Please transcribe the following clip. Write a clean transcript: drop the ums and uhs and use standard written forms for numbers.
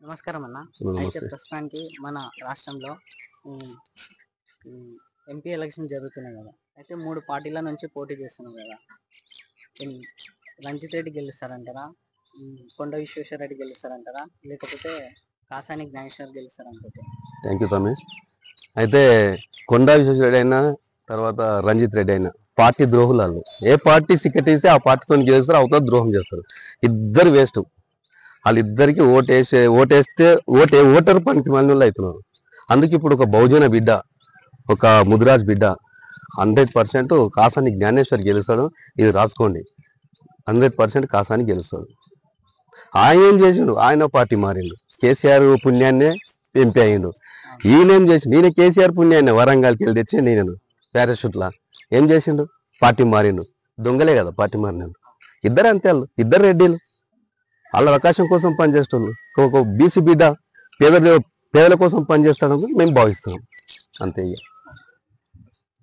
నమస్కారం అన్న. అయితే నమస్తే. ప్రస్తుతానికి మన రాష్ట్రంలో హ్మ్, హ్మ్, ఎంపీ ఎలక్షన్ జరుగుతున్నాయి కదా. అయితే 3 పార్టీల నుంచి పోటీ చేస్తున్నాం కదా. ఎన్- రంజిత్ రెడ్డి గెలుస్తారంటారా? కొండ విశ్వేశ్వరరెడ్డి గెలుస్తారంటారా? లేకపోతే కాసాని జ్ఞానేశ్వర్ గెలుస్తారంటారా? థ్యాంక్ యూ తమ్మి. అయితే కొండా విశ్వేశ్వరరెడ్డి అయినా తర్వాత రంజిత్ రెడ్డి అయినా పార్టీ ద్రోహులు వాళ్ళు. ఏ పార్టీ టికెట్ ఇస్తే ఆ పార్టీతో గెలుస్తారు, అవతల ద్రోహం చేస్తారు. ఇద్దరు వేస్ట్. వాళ్ళిద్దరికి ఓటేస్తే ఓటర్ పనికి మళ్ళీ అవుతున్నారు. అందుకే ఇప్పుడు ఒక బహుజన బిడ్డ, ఒక ముదిరాజ్ బిడ్డ 100% కాసాని జ్ఞానేశ్వర్ గెలుస్తాడు. ఇది రాసుకోండి, 100% కాసాని గెలుస్తాడు. ఆయన ఏం చేసిండు? ఆయన పార్టీ మారిండు. కేసీఆర్ పుణ్యాన్నే ఎంపీ అయ్యిండు. ఈయనేం చేసిండు? ఈయన కేసీఆర్ పుణ్యాన్ని వరంగల్కి వెళ్ళి తెచ్చి నేను పారాషూట్లా ఏం చేసిండు? పార్టీ మారిండు. దొంగలే కదా పార్టీ మారినాడు. ఇద్దరు అంతే, వాళ్ళు ఇద్దరు రెడ్డిలు. వాళ్ళ అవకాశం కోసం పనిచేస్తున్నారు. ఒక బీసీ బిడ్డ పేద పేదల కోసం పనిచేస్తాడని మేము భావిస్తున్నాం. అంతే.